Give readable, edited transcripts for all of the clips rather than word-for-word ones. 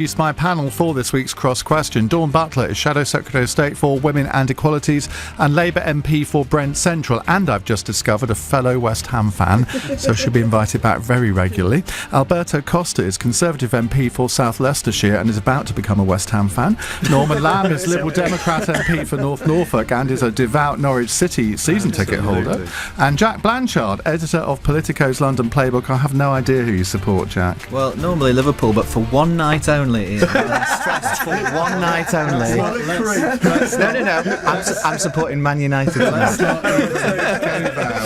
My panel for this week's cross question. Dawn Butler is Shadow Secretary of State for Women and Equalities and Labour MP for Brent Central, and I've just discovered a fellow West Ham fan, so she'll be invited back very regularly. Alberto Costa is Conservative MP for South Leicestershire and is about to become a West Ham fan. Norman Lamb is Liberal Democrat MP for North Norfolk and is a devout Norwich City season ticket holder. And Jack Blanchard, editor of Politico's London Playbook. I have no idea who you support, Jack. Well, normally Liverpool, but for one night only. Ian. Stressed for one night only. No. I'm supporting Man United. Let's not go there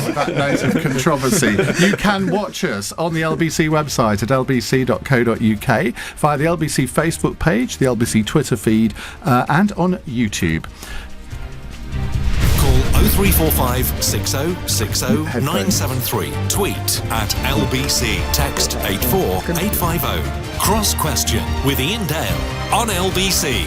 with that note of controversy. You can watch us on the LBC website at lbc.co.uk, via the LBC Facebook page, the LBC Twitter feed, and on YouTube. Call 0345 6060 973. Tweet at LBC. Text 84850. Cross Question with Iain Dale on LBC.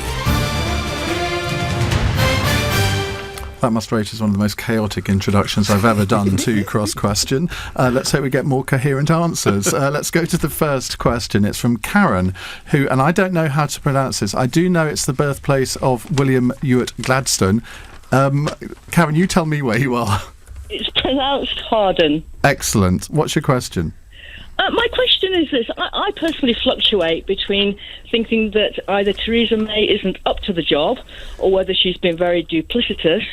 That must rate as one of the most chaotic introductions I've ever done to Cross Question. Let's hope we get more coherent answers. Let's go to the first question. It's from Karen, who, and I don't know how to pronounce this. I do know it's the birthplace of William Ewart Gladstone. Karen, you tell me where you are. It's pronounced Harden. Excellent. What's your question? My question is this. I personally fluctuate between thinking that either Theresa May isn't up to the job or whether she's been very duplicitous.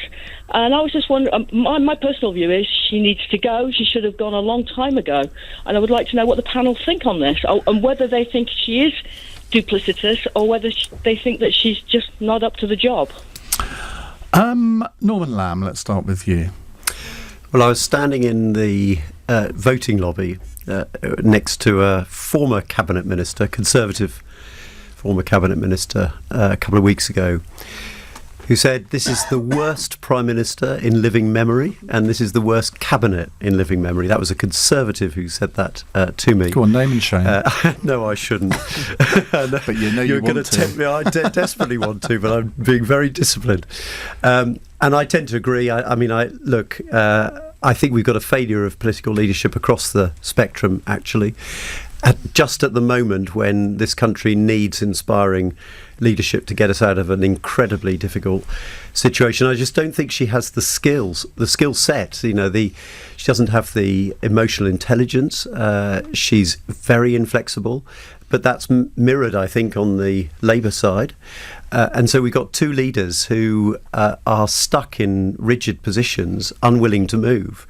And I was just wondering, my personal view is she needs to go. She should have gone a long time ago. And I would like to know what the panel think on this, and whether they think she is duplicitous or whether they think that she's just not up to the job. Norman Lamb, let's start with you. Well, I was standing in the voting lobby next to a former cabinet minister, Conservative former cabinet minister, a couple of weeks ago, who said this is the worst Prime Minister in living memory and this is the worst cabinet in living memory. That was a Conservative who said that to me. Go on, name and shame. No, I shouldn't. But you know You're going to tempt me. I desperately want to, but I'm being very disciplined. And I tend to agree. I think we've got a failure of political leadership across the spectrum, actually. Just at the moment when this country needs inspiring leadership to get us out of an incredibly difficult situation. I just don't think she has the skill set. She doesn't have the emotional intelligence. She's very inflexible, but that's mirrored, I think, on the Labour side. And so we've got two leaders who are stuck in rigid positions, unwilling to move,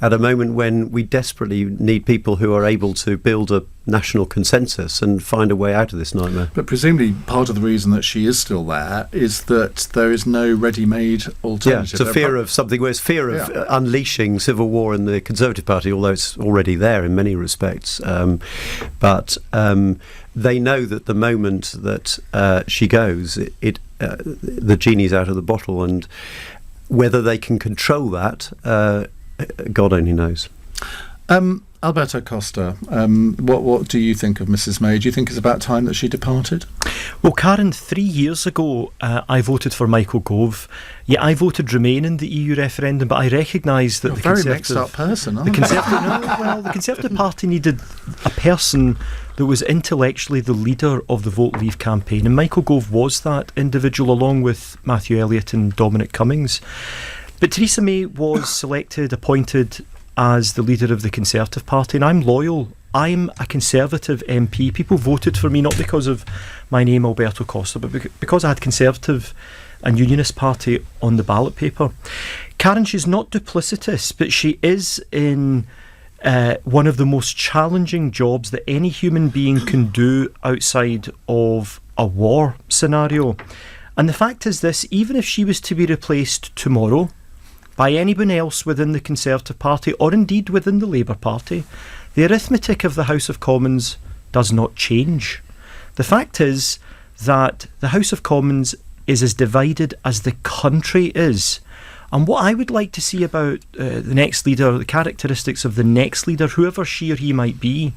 at a moment when we desperately need people who are able to build a national consensus and find a way out of this nightmare. But presumably part of the reason that she is still there is that there is no ready-made alternative. Yeah, it's a fear of something, where it's fear of unleashing civil war in the Conservative Party, although it's already there in many respects. But they know that the moment that she goes, the genie's out of the bottle, and whether they can control that, God only knows. Alberto Costa, what do you think of Mrs May? Do you think it's about time that she departed? Well, Karen, 3 years ago I voted for Michael Gove. Yeah, I voted Remain in the EU referendum, but I recognise that You're a very mixed up person, aren't you? The Conservative Party needed a person that was intellectually the leader of the Vote Leave campaign, and Michael Gove was that individual, along with Matthew Elliott and Dominic Cummings. But Theresa May was selected, appointed as the leader of the Conservative Party, and I'm loyal. I'm a Conservative MP. People voted for me not because of my name, Alberto Costa, but because I had Conservative and Unionist Party on the ballot paper. Karen, she's not duplicitous, but she is in one of the most challenging jobs that any human being can do outside of a war scenario. And the fact is this: even if she was to be replaced tomorrow by anyone else within the Conservative Party, or indeed within the Labour Party, the arithmetic of the House of Commons does not change. The fact is that the House of Commons is as divided as the country is. And what I would like to see about the next leader, the characteristics of the next leader, whoever she or he might be,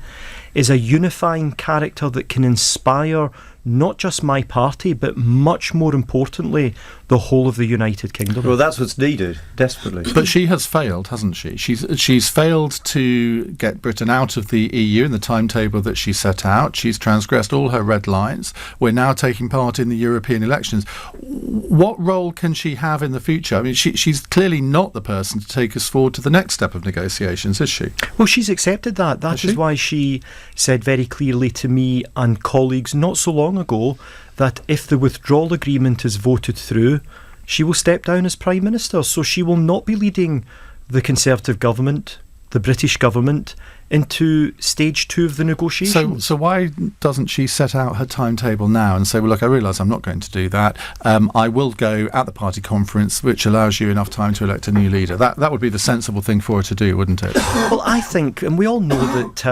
is a unifying character that can inspire not just my party, but much more importantly, the whole of the United Kingdom. Well, that's what's needed, desperately. But she has failed, hasn't she? She's failed to get Britain out of the EU in the timetable that she set out. She's transgressed all her red lines. We're now taking part in the European elections. What role can she have in the future? I mean, she's clearly not the person to take us forward to the next step of negotiations, is she? Well, she's accepted that. That is why she said very clearly to me and colleagues not so long ago that if the withdrawal agreement is voted through, she will step down as Prime Minister. So she will not be leading the Conservative government, the British government, into stage 2 of the negotiations. So why doesn't she set out her timetable now and say, well, look, I realise I'm not going to do that. I will go at the party conference, which allows you enough time to elect a new leader. That would be the sensible thing for her to do, wouldn't it? Well, I think, and we all know that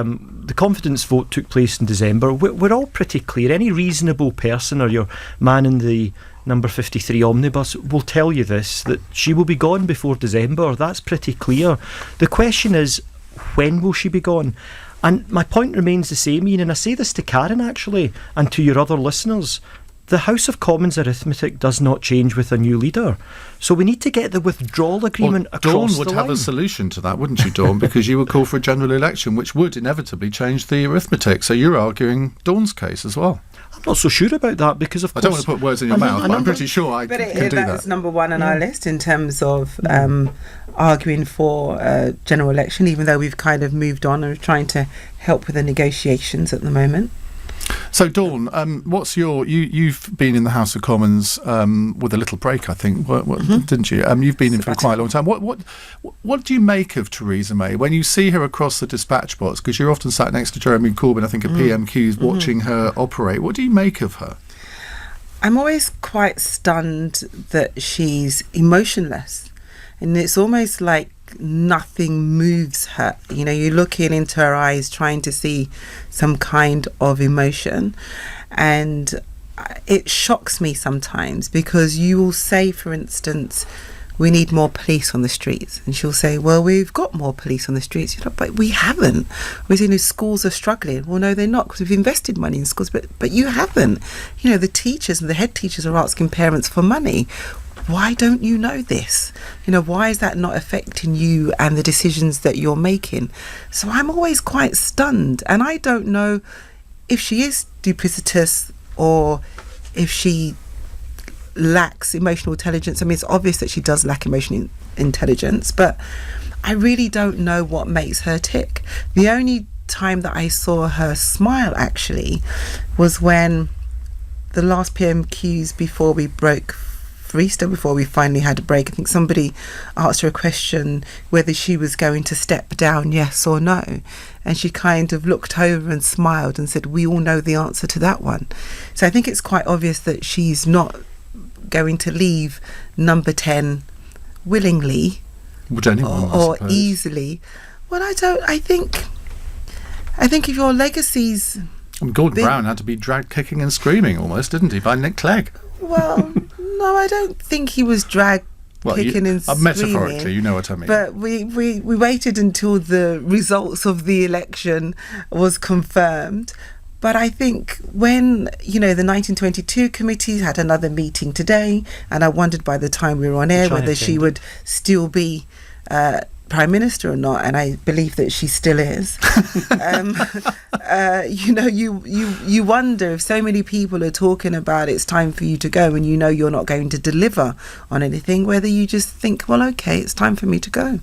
the confidence vote took place in December. We're all pretty clear. Any reasonable person or your man in the number 53 omnibus will tell you this, that she will be gone before December. That's pretty clear. The question is, when will she be gone? And my point remains the same, Ian, and I say this to Karen actually, and to your other listeners. The House of Commons arithmetic does not change with a new leader. So we need to get the withdrawal agreement across Dawn the line. would have a solution to that, wouldn't you, Dawn? Because you would call for a general election, which would inevitably change the arithmetic. So you're arguing Dawn's case as well. I'm not so sure about that because, of course... I don't want to put words in your mouth, but I'm pretty sure I can do that. That's number one on our list in terms of arguing for a general election, even though we've kind of moved on and are trying to help with the negotiations at the moment. So, Dawn, what's you've been in the House of Commons with a little break, I think, didn't you? You've been in for quite a long time. What do you make of Theresa May when you see her across the dispatch box? Because you're often sat next to Jeremy Corbyn, I think, at PMQs, watching her operate. What do you make of her? I'm always quite stunned that she's emotionless, and it's almost like nothing moves her. You know, you're looking into her eyes trying to see some kind of emotion, and it shocks me sometimes because you will say, for instance, we need more police on the streets, and she'll say, well, we've got more police on the streets. You're like, but we haven't. We're saying schools are struggling. Well, no, they're not, because we've invested money in schools, but you haven't. You know, the teachers and the head teachers are asking parents for money. Why don't you know this? You know, why is that not affecting you and the decisions that you're making? So I'm always quite stunned, and I don't know if she is duplicitous or if she lacks emotional intelligence. I mean, it's obvious that she does lack emotional intelligence, but I really don't know what makes her tick. The only time that I saw her smile actually was when the last PMQs before we broke for Easter, before we finally had a break. I think somebody asked her a question whether she was going to step down, yes or no, and she kind of looked over and smiled and said, we all know the answer to that one. So I think it's quite obvious that she's not going to leave number 10 willingly. Would anyone, or easily. Well, I think if your legacy's... Gordon Brown had to be dragged kicking and screaming almost, didn't he, by Nick Clegg? Well, no, I don't think he was dragged kicking and screaming. Metaphorically, you know what I mean. But we waited until the results of the election was confirmed. But I think when, the 1922 committee had another meeting today, and I wondered by the time we were on air whether she would still be Prime Minister or not, and I believe that she still is. You wonder if so many people are talking about it's time for you to go, and you're not going to deliver on anything, whether you just think, well, okay, it's time for me to go.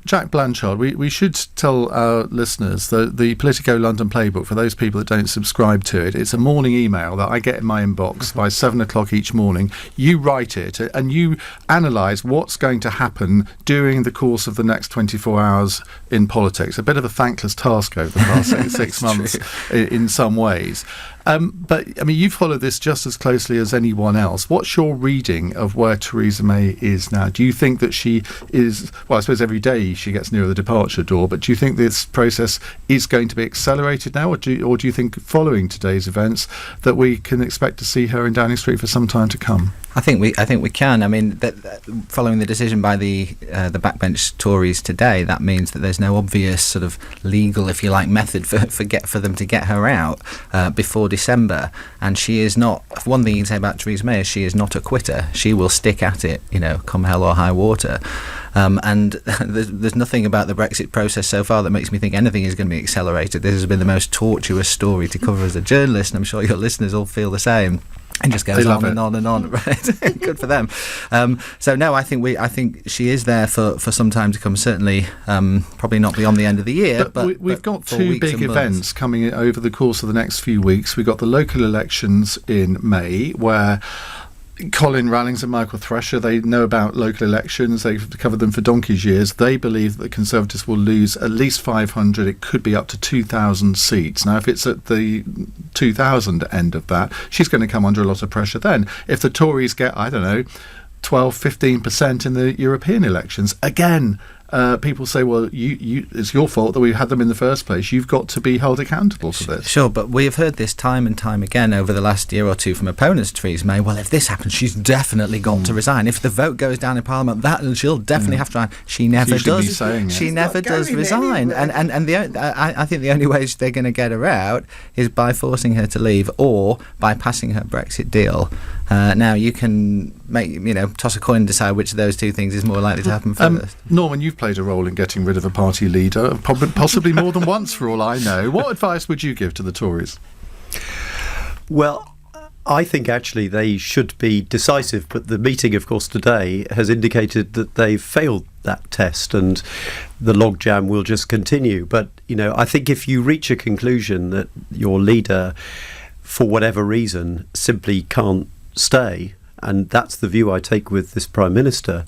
Jack Blanchard, we should tell our listeners the Politico London Playbook, for those people that don't subscribe to it, it's a morning email that I get in my inbox by 7 o'clock each morning. You write it and you analyse what's going to happen during the course of the next 24 hours in politics. A bit of a thankless task over the past 6 months in some ways. But I mean, you follow this just as closely as anyone else. What's your reading of where Theresa May is now? Do you think that she is, well, I suppose every day she gets nearer the departure door, but do you think this process is going to be accelerated now, or do you think following today's events that we can expect to see her in Downing Street for some time to come? I think we can. I mean, following the decision by the backbench Tories today, that means that there's no obvious sort of legal, if you like, method for them to get her out before December. And she is not. One thing you can say about Theresa May is she is not a quitter. She will stick at it, come hell or high water. And there's nothing about the Brexit process so far that makes me think anything is going to be accelerated. This has been the most tortuous story to cover as a journalist, and I'm sure your listeners all feel the same. And just goes on and on and on, right? Good for them. So no, I think she is there for some time to come. Certainly, probably not beyond the end of the year. But we've got two big events coming over the course of the next few weeks. We've got the local elections in May, where Colin Rallings and Michael Thresher, they know about local elections. They've covered them for donkey's years. They believe that the Conservatives will lose at least 500. It could be up to 2,000 seats. Now, if it's at the 2,000 end of that, she's going to come under a lot of pressure then. If the Tories get, 12-15% in the European elections, again, people say, well, it's your fault that we had them in the first place. You've got to be held accountable for this. Sure, but we have heard this time and time again over the last year or two from opponents to Theresa May. Well, if this happens, she's definitely got to resign. If the vote goes down in Parliament, she'll definitely have to resign. She never does. She never does resign. Anyway. And I think the only way they're going to get her out is by forcing her to leave or by passing her Brexit deal. Now you can toss a coin and decide which of those two things is more likely to happen first. Norman, you've played a role in getting rid of a party leader, possibly more than once for all I know. What advice would you give to the Tories? Well, I think actually they should be decisive, but the meeting, of course, today has indicated that they've failed that test and the logjam will just continue. But, I think if you reach a conclusion that your leader, for whatever reason, simply can't stay, and that's the view I take with this Prime Minister,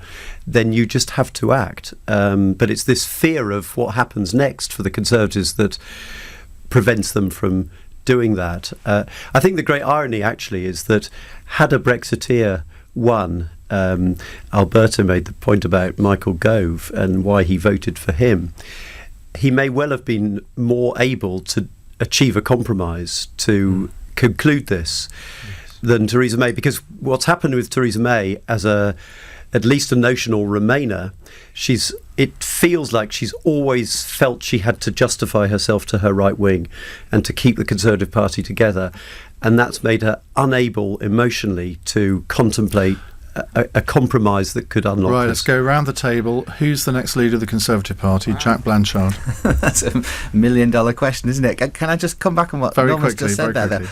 then you just have to act. But it's this fear of what happens next for the Conservatives that prevents them from doing that. I think the great irony actually is that had a Brexiteer won, Alberto made the point about Michael Gove and why he voted for him, he may well have been more able to achieve a compromise to conclude this than Theresa May, because what's happened with Theresa May as at least a notional Remainer, it feels like she's always felt she had to justify herself to her right wing and to keep the Conservative Party together, and that's made her unable emotionally to contemplate a compromise that could unlock Right, this. let's go around the table. Who's the next leader of the Conservative Party? Wow. Jack Blanchard. That's a $1 million question, isn't it? Can I just come back on what Noman's just said there?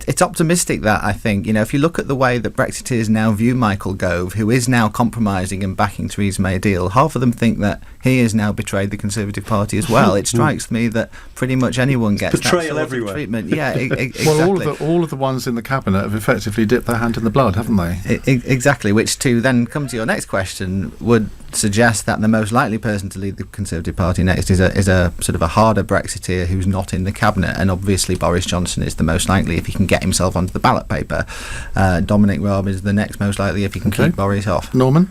It's optimistic that, I think, if you look at the way that Brexiteers now view Michael Gove, who is now compromising and backing Theresa May deal, half of them think that he has now betrayed the Conservative Party as well. It strikes me that pretty much anyone gets betrayal that sort everywhere. of treatment. Yeah, exactly. Well, all of the ones in the cabinet have effectively dipped their hand in the blood, haven't they? Exactly, which to then come to your next question would suggest that the most likely person to lead the Conservative Party next is a sort of a harder Brexiteer who's not in the cabinet, and obviously Boris Johnson is the most likely if he can get himself onto the ballot paper. Dominic Raab is the next most likely if he can keep Boris off. Norman?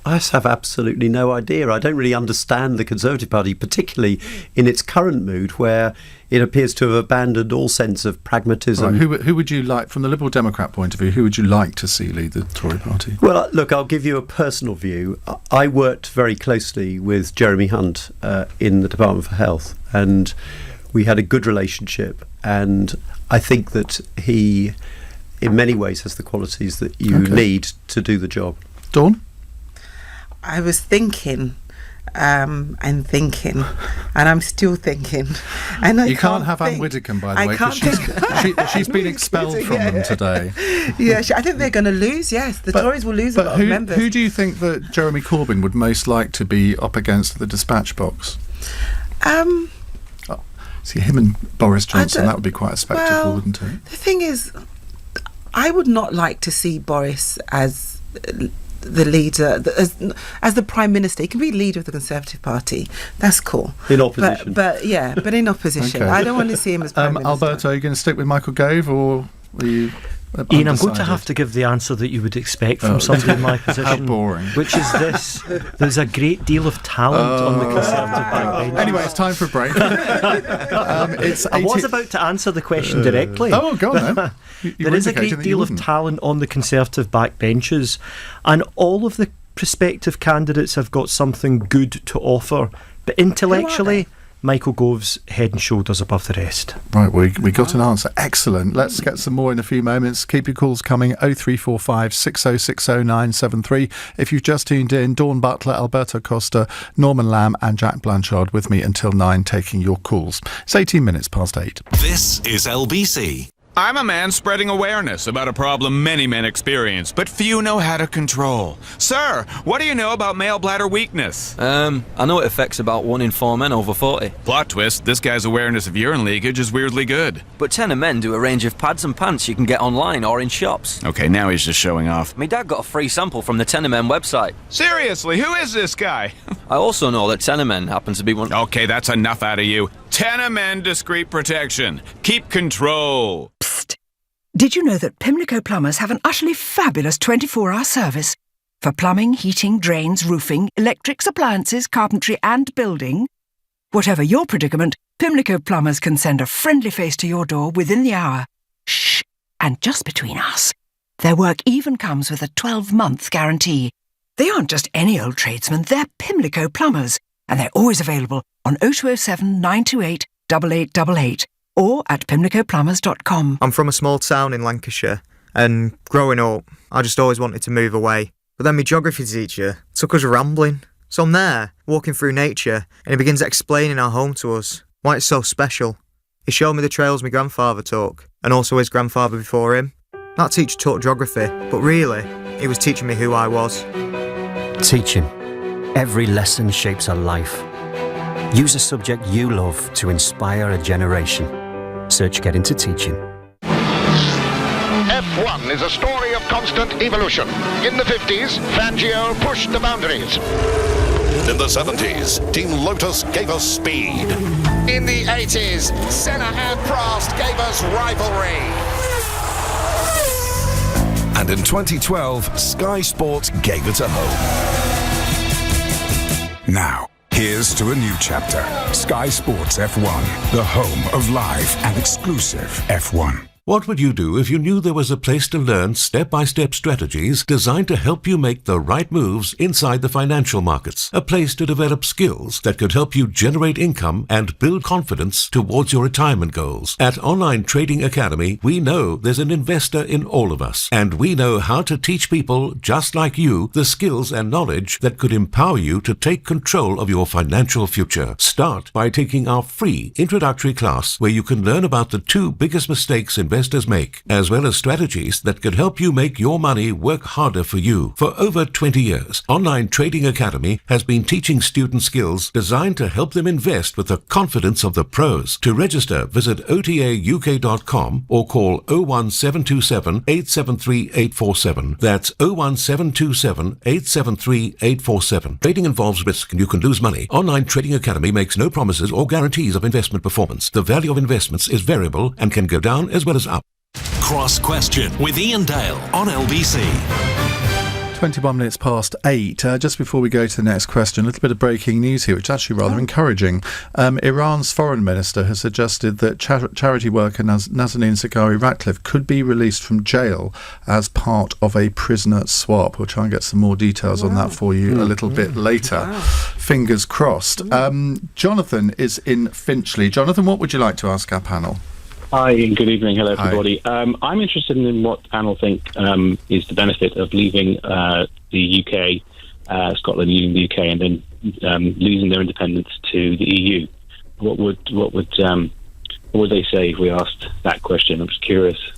I just have absolutely no idea. I don't really understand the Conservative Party, particularly in its current mood, where it appears to have abandoned all sense of pragmatism. Right. Who would you like, from the Liberal Democrat point of view, who would you like to see lead the Tory party? Well, look, I'll give you a personal view. I worked very closely with Jeremy Hunt in the Department for Health, and we had a good relationship, and I think that he, in many ways, has the qualities that you need to do the job. Dawn? I was thinking and I'm still thinking. And you can't have Anne Widdecombe, by the way, because she's been expelled from them today. Yeah, I think they're going to lose, yes. The Tories will lose a lot of members. Who do you think that Jeremy Corbyn would most like to be up against the dispatch box? See, him and Boris Johnson, that would be quite a spectacle, wouldn't it? The thing is, I would not like to see Boris as the leader, as the Prime Minister. He can be leader of the Conservative Party. That's cool. In opposition. But in opposition. Okay. I don't want to see him as Prime Minister. Alberto, are you going to stick with Michael Gove, or are you... Ian, I'm going to have to give the answer that you would expect from somebody in my position. How boring. Which is this. There's a great deal of talent on the Conservative backbench. Anyway, it's time for a break. I was about to answer the question directly. Oh, go on then. There is a great deal of talent on the Conservative backbenches, and all of the prospective candidates have got something good to offer. But intellectually, Michael Gove's head and shoulders above the rest. Right, we got an answer. Excellent. Let's get some more in a few moments. Keep your calls coming. 0345 6060 973. If you've just tuned in, Dawn Butler, Alberto Costa, Norman Lamb and Jack Blanchard with me until 9 taking your calls. It's 18 minutes past 8. This is LBC. I'm a man spreading awareness about a problem many men experience, but few know how to control. Sir, what do you know about male bladder weakness? I know it affects about 1 in 4 men over 40. Plot twist, this guy's awareness of urine leakage is weirdly good. But 10 of men do a range of pads and pants you can get online or in shops. Okay, now he's just showing off. My dad got a free sample from the 10 of men website. Seriously, who is this guy? I also know that 10 of men happen to be one... Okay, that's enough out of you. 10 of men discreet protection. Keep control. Psst. Did you know that Pimlico Plumbers have an utterly fabulous 24-hour service for plumbing, heating, drains, roofing, electrics, appliances, carpentry and building? Whatever your predicament, Pimlico Plumbers can send a friendly face to your door within the hour. Shh! And just between us, their work even comes with a 12-month guarantee. They aren't just any old tradesmen, they're Pimlico Plumbers, and they're always available on 0207 928 8888. or at pimlicoplumbers.com. I'm from a small town in Lancashire, and growing up, I just always wanted to move away. But then my geography teacher took us rambling. So I'm there, walking through nature, and he begins explaining our home to us, why it's so special. He showed me the trails my grandfather took, and also his grandfather before him. That teacher taught geography, but really, he was teaching me who I was. Teaching. Every lesson shapes a life. Use a subject you love to inspire a generation. Search Get Into Teaching. F1 is a story of constant evolution. In the 50s, Fangio pushed the boundaries. In the 70s, Team Lotus gave us speed. In the 80s, Senna and Prost gave us rivalry. And in 2012, Sky Sports gave it a home. Now, here's to a new chapter. Sky Sports F1, the home of live and exclusive F1. What would you do if you knew there was a place to learn step-by-step strategies designed to help you make the right moves inside the financial markets? A place to develop skills that could help you generate income and build confidence towards your retirement goals. At Online Trading Academy, we know there's an investor in all of us, and we know how to teach people just like you the skills and knowledge that could empower you to take control of your financial future. Start by taking our free introductory class where you can learn about the 2 biggest mistakes investors make, as well as strategies that could help you make your money work harder for you. For over 20 years, Online Trading Academy has been teaching student skills designed to help them invest with the confidence of the pros. To register, visit otauk.com or call 01727 873 847. That's 01727 873 847. Trading involves risk and you can lose money. Online Trading Academy makes no promises or guarantees of investment performance. The value of investments is variable and can go down as well as up. Cross Question with Iain Dale on LBC. 21 minutes past 8. Just before we go to the next question, a little bit of breaking news here, which is actually rather encouraging. Iran's foreign minister has suggested that charity worker Nazanin Zaghari-Ratcliffe could be released from jail as part of a prisoner swap. We'll try and get some more details on that for you a little bit later. Fingers crossed. Jonathan is in Finchley. Jonathan, what would you like to ask our panel? Hi, and good evening. Hello, everybody. I'm interested in what panel think is the benefit of leaving the UK, Scotland leaving the UK, and then losing their independence to the EU. What would they say if we asked that question? I'm just curious.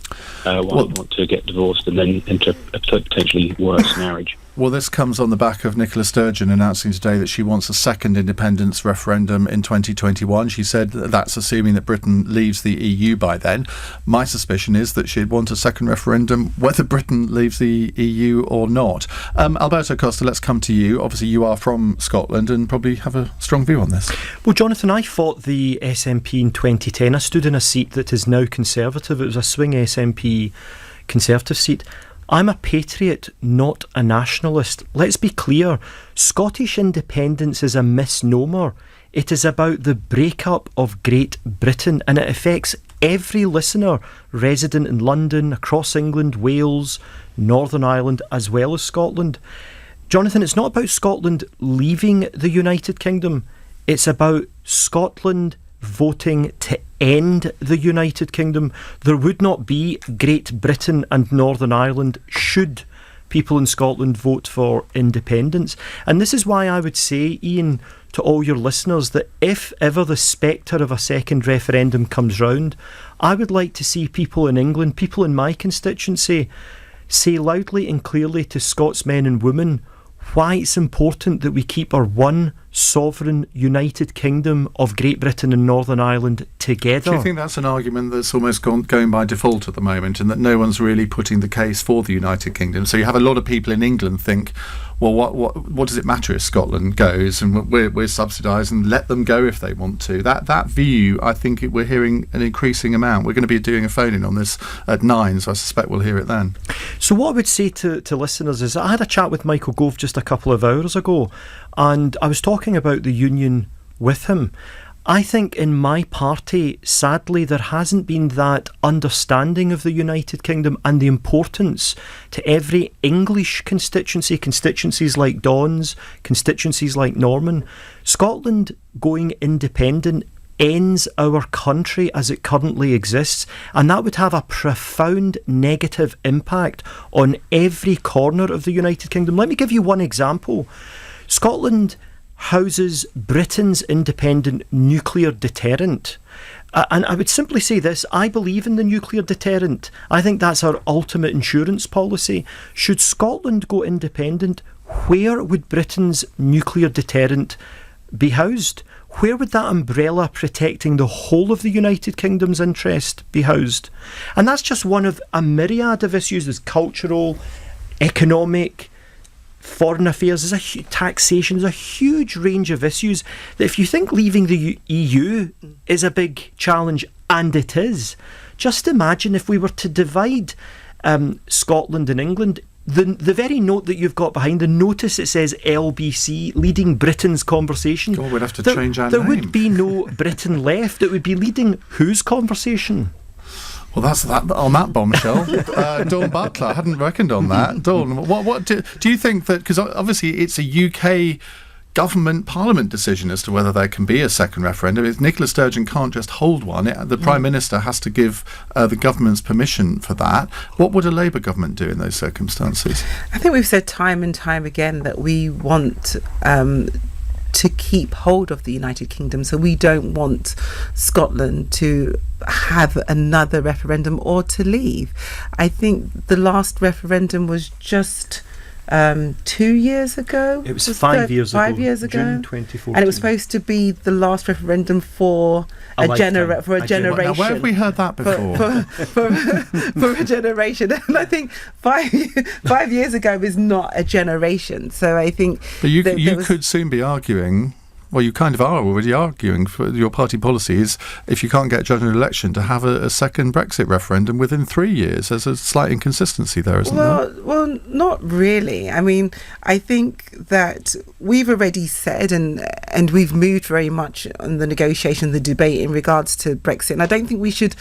why they want to get divorced and then enter a potentially worse marriage. Well, this comes on the back of Nicola Sturgeon announcing today that she wants a second independence referendum in 2021. She said that's assuming that Britain leaves the EU by then. My suspicion is that she'd want a second referendum whether Britain leaves the EU or not. Alberto, Costa, let's come to you. Obviously, you are from Scotland and probably have a strong view on this. Well, Jonathan, I fought the SNP in 2010. I stood in a seat that is now Conservative. It was a swing SNP Conservative seat. I'm a patriot, not a nationalist. Let's be clear, Scottish independence is a misnomer. It is about the breakup of Great Britain, and it affects every listener resident in London, across England, Wales, Northern Ireland, as well as Scotland. Jonathan, it's not about Scotland leaving the United Kingdom. It's about Scotland voting to end the United Kingdom. There would not be Great Britain and Northern Ireland should people in Scotland vote for independence. And this is why I would say, Iain, to all your listeners, that if ever the spectre of a second referendum comes round, I would like to see people in England, people in my constituency, say loudly and clearly to Scotsmen and women why it's important that we keep our one sovereign United Kingdom of Great Britain and Northern Ireland together. Do you think that's an argument that's almost going by default at the moment, and that no one's really putting the case for the United Kingdom? So you have a lot of people in England think, well, what does it matter if Scotland goes and we're subsidised and let them go if they want to? That view, I think we're hearing an increasing amount. We're going to be doing a phone-in on this at 9, so I suspect we'll hear it then. So what I would say to listeners is I had a chat with Michael Gove just a couple of hours ago, and I was talking about the union with him. I think in my party, sadly, there hasn't been that understanding of the United Kingdom and the importance to every English constituency, constituencies like Dawn's, constituencies like Noman. Scotland going independent ends our country as it currently exists, and that would have a profound negative impact on every corner of the United Kingdom. Let me give you one example. Scotland houses Britain's independent nuclear deterrent. And I would simply say this, I believe in the nuclear deterrent. I think that's our ultimate insurance policy. Should Scotland go independent, where would Britain's nuclear deterrent be housed? Where would that umbrella protecting the whole of the United Kingdom's interest be housed? And that's just one of a myriad of issues. There's cultural, economic, foreign affairs, there's taxation, there's a huge range of issues that if you think leaving the EU is a big challenge, and it is, just imagine if we were to divide Scotland and England. The very note that you've got behind the notice, it says LBC, leading Britain's conversation. Oh, we'd have to change our name. There would be no Britain left. It would be leading whose conversation? Well, that's that on that bombshell. Dawn Butler, I hadn't reckoned on that. Dawn, what do you think that, because obviously it's a UK government parliament decision as to whether there can be a second referendum. Nicola Sturgeon can't just hold one. The Prime Minister has to give the government's permission for that. What would a Labour government do in those circumstances? I think we've said time and time again that we want to keep hold of the United Kingdom, so we don't want Scotland to have another referendum or to leave. I think the last referendum was just 2 years ago. It was 5 years ago. 5 years ago, June 2014, and it was supposed to be the last referendum for a generation. Now, where have we heard that before? For a generation, and I think 5 years ago is not a generation. So I think. But you could soon be arguing. Well, you kind of are already arguing for your party policies if you can't get a general election to have a second Brexit referendum within 3 years. There's a slight inconsistency there, isn't there? Well, not really. I mean, I think that we've already said and we've moved very much on the negotiation, the debate in regards to Brexit. And I don't think we should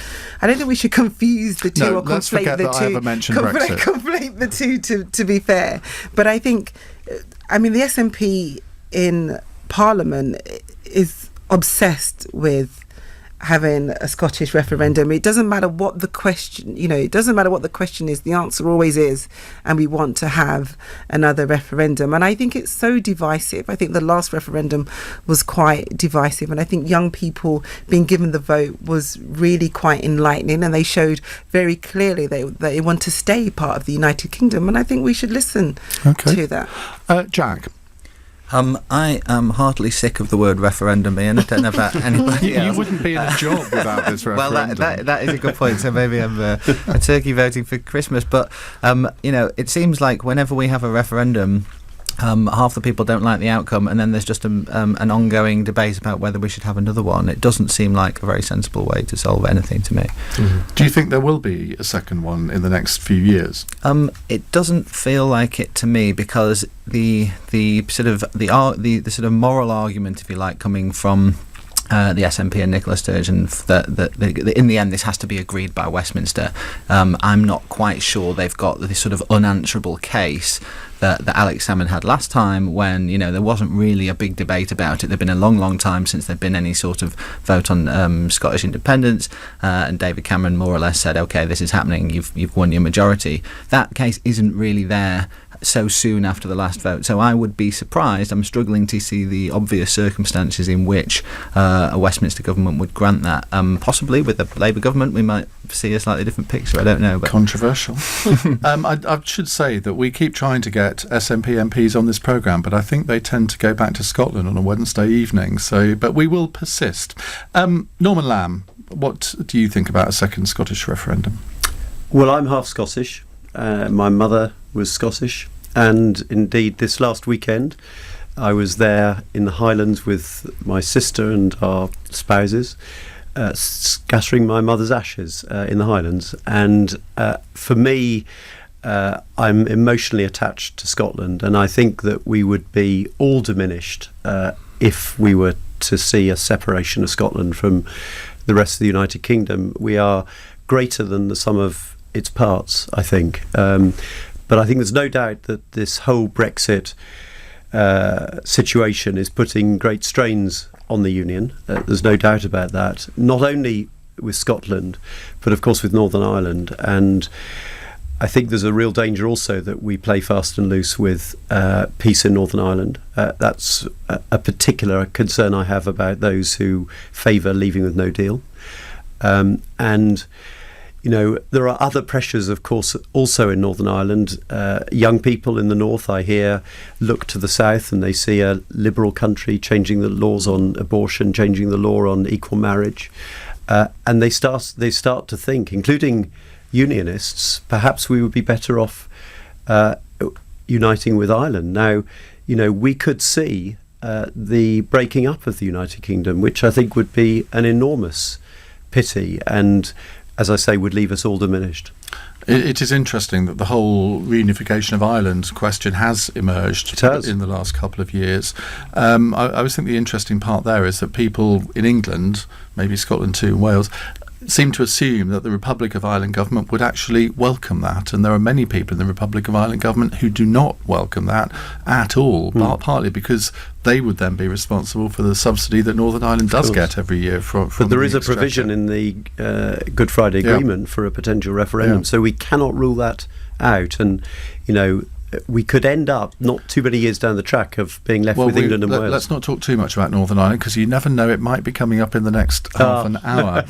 confuse the two or conflate the two. I ever mentioned Brexit. Conflate the two. To be fair, but I think, I mean, the SNP in Parliament is obsessed with having a Scottish referendum. It doesn't matter what the question, it doesn't matter what the question is. The answer always is, and we want to have another referendum. And I think it's so divisive. I think the last referendum was quite divisive, and I think young people being given the vote was really quite enlightening, and they showed very clearly that they want to stay part of the United Kingdom, and I think we should listen to that. Jack? I am heartily sick of the word referendum, Ian. I don't know about anybody else. You wouldn't be in a job without this referendum. Well, that is a good point. So maybe I'm a turkey voting for Christmas. But, it seems like whenever we have a referendum, half the people don't like the outcome, and then there's just an ongoing debate about whether we should have another one. It doesn't seem like a very sensible way to solve anything to me. Mm-hmm. Do you think there will be a second one in the next few years? It doesn't feel like it to me, because the sort of moral argument, if you like, coming from the SNP and Nicola Sturgeon, that in the end this has to be agreed by Westminster. I'm not quite sure they've got this sort of unanswerable case that Alex Salmond had last time, when there wasn't really a big debate about it. There'd been a long time since there'd been any sort of vote on Scottish independence, and David Cameron more or less said, "Okay, this is happening. You've won your majority." That case isn't really there so soon after the last vote. So I would be surprised. I'm struggling to see the obvious circumstances in which a Westminster government would grant that. Possibly with a Labour government, we might see a slightly different picture. I don't know. But controversial. I should say that we keep trying to get SNP MPs on this programme, but I think they tend to go back to Scotland on a Wednesday evening. But we will persist. Norman Lamb, what do you think about a second Scottish referendum? Well, I'm half Scottish. My mother was Scottish, and indeed this last weekend I was there in the Highlands with my sister and our spouses, scattering my mother's ashes in the Highlands. And for me, I'm emotionally attached to Scotland, and I think that we would be all diminished if we were to see a separation of Scotland from the rest of the United Kingdom. We are greater than the sum of its parts, I think. But I think there's no doubt that this whole Brexit situation is putting great strains on the Union. There's no doubt about that. Not only with Scotland, but of course with Northern Ireland. And I think there's a real danger also that we play fast and loose with peace in Northern Ireland. That's a particular concern I have about those who favour leaving with no deal. And there are other pressures, of course, also in Northern Ireland. Young people in the north, I hear, look to the south and they see a liberal country changing the laws on abortion, changing the law on equal marriage, and they start to think, including unionists, perhaps we would be better off uniting with Ireland. Now, we could see the breaking up of the United Kingdom, which I think would be an enormous pity, and as I say, would leave us all diminished. It is interesting that the whole reunification of Ireland question has emerged in the last couple of years. I always think the interesting part there is that people in England, maybe Scotland too, and Wales, seem to assume that the Republic of Ireland government would actually welcome that, and there are many people in the Republic of Ireland government who do not welcome that at all, partly because they would then be responsible for the subsidy that Northern Ireland does get every year from But there is a Exchequer. provision in the Good Friday Agreement for a potential referendum, so we cannot rule that out. And we could end up not too many years down the track of being left with England and Wales. Let's not talk too much about Northern Ireland, because you never know, it might be coming up in the next half an hour.